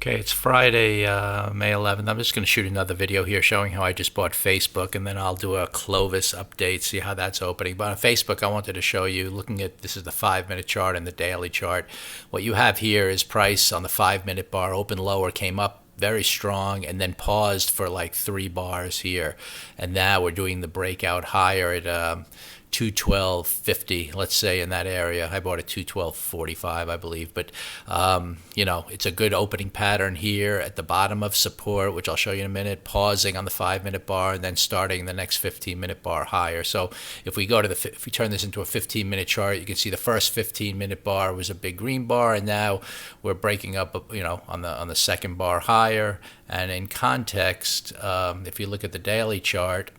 Okay, it's Friday, May 11th. I'm just going to shoot another video here showing how I just bought Facebook, and then I'll do a Clovis update, see how that's opening. But on Facebook, I wanted to show you, looking at, this is the 5-minute chart and the daily chart. What you have here is price on the 5-minute bar, open lower, came up very strong, and then paused for like 3 bars here. And now we're doing the breakout higher at 212.50, let's say, in that area. I bought at 212.45, I believe. But, it's a good opening pattern here at the bottom of support, which I'll show you in a minute, pausing on the 5-minute bar and then starting the next 15-minute bar higher. So if we go to if we turn this into a 15-minute chart, you can see the first 15-minute bar was a big green bar, and now we're breaking up, on the second bar higher. And in context, if you look at the daily chart,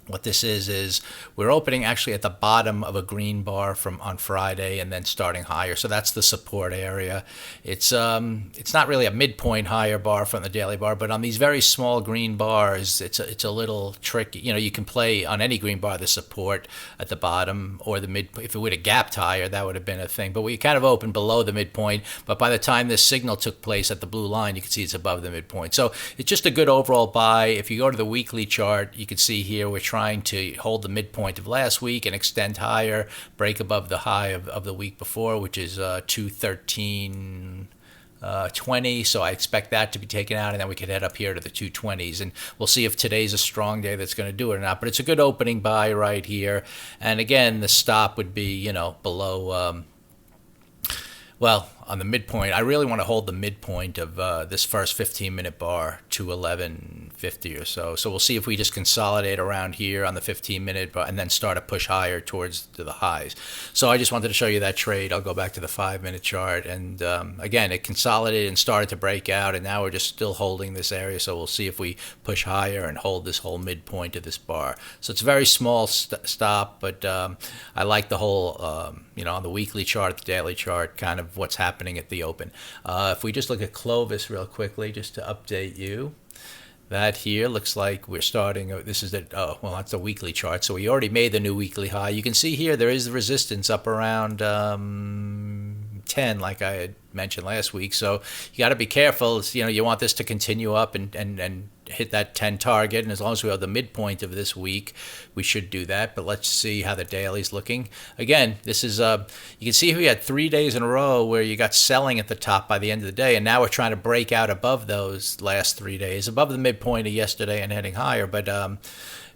what this is we're opening actually at the bottom of a green bar on Friday and then starting higher. So that's the support area. It's not really a midpoint higher bar from the daily bar, but on these very small green bars, it's a little tricky. You can play on any green bar the support at the bottom or the mid. If it would have gapped higher, that would have been a thing. But we kind of opened below the midpoint. But by the time this signal took place at the blue line, you can see it's above the midpoint. So it's just a good overall buy. If you go to the weekly chart, you can see here we're trying to hold the midpoint of last week and extend higher, break above the high of the week before, which is 213.20. So I expect that to be taken out, and then we could head up here to the 220s, and we'll see if today's a strong day that's going to do it or not. But it's a good opening buy right here. And again, the stop would be below on the midpoint. I really want to hold the midpoint of this first 15-minute bar to 11.50 or so. So we'll see if we just consolidate around here on the 15-minute bar and then start to push higher towards the highs. So I just wanted to show you that trade. I'll go back to the 5-minute chart. And again, it consolidated and started to break out, and now we're just still holding this area. So we'll see if we push higher and hold this whole midpoint of this bar. So it's a very small stop, but I like the whole, on the weekly chart, the daily chart, kind of what's happening at the open. If we just look at Clovis real quickly, just to update you, that here looks like we're starting. This is that's the weekly chart. So we already made the new weekly high. You can see here there is the resistance up around 10, like I had mentioned last week. So you got to be careful. You want this to continue up and hit that 10 target, and as long as we have the midpoint of this week, we should do that. But let's see how the daily's looking. Again, this is you can see we had 3 days in a row where you got selling at the top by the end of the day, and now we're trying to break out above those last 3 days, above the midpoint of yesterday and heading higher. But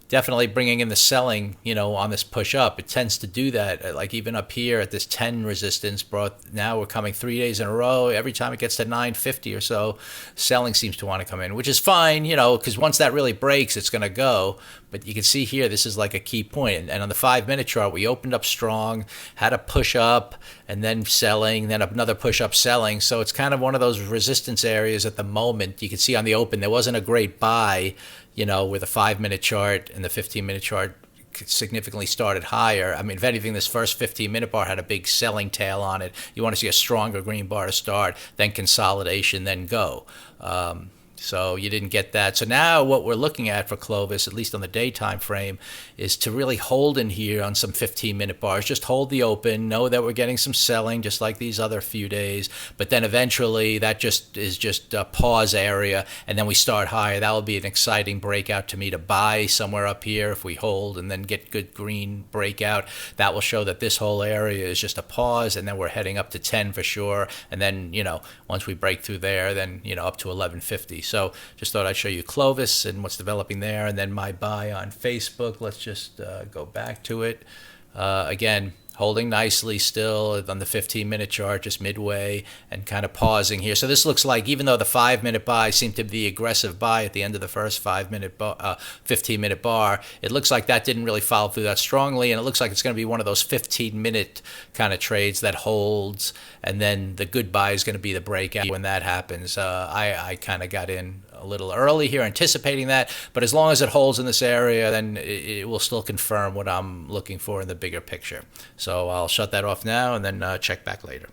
definitely bringing in the selling, on this push up. It tends to do that. Like even up here at this 10 resistance, now we're coming 3 days in a row. Every time it gets to 950 or so, selling seems to want to come in, which is fine, because once that really breaks, it's going to go. But you can see here, this is like a key point. And on the 5-minute chart, we opened up strong, had a push up, and then selling, then another push up selling. So it's kind of one of those resistance areas at the moment. You can see on the open, there wasn't a great buy, where the 5-minute chart and the 15-minute chart significantly started higher. I mean, if anything, this first 15-minute bar had a big selling tail on it. You want to see a stronger green bar to start, then consolidation, then go. So you didn't get that. So now what we're looking at for Clovis, at least on the daytime frame, is to really hold in here on some 15-minute bars. Just hold the open, know that we're getting some selling just like these other few days, but then eventually that is just a pause area, and then we start higher. That will be an exciting breakout to me to buy somewhere up here if we hold and then get good green breakout. That will show that this whole area is just a pause, and then we're heading up to 10 for sure. And then, once we break through there, then, up to 11.50. So just thought I'd show you Clovis and what's developing there, and then my buy on Facebook. Let's just go back to it. Again, holding nicely still on the 15-minute chart, just midway, and kind of pausing here. So this looks like, even though the 5-minute buy seemed to be aggressive buy at the end of the first 15-minute bar, it looks like that didn't really follow through that strongly, and it looks like it's going to be one of those 15-minute kind of trades that holds, and then the good buy is going to be the breakout when that happens. I kind of got in a little early here, anticipating that, but as long as it holds in this area, then it will still confirm what I'm looking for in the bigger picture. So I'll shut that off now and then check back later.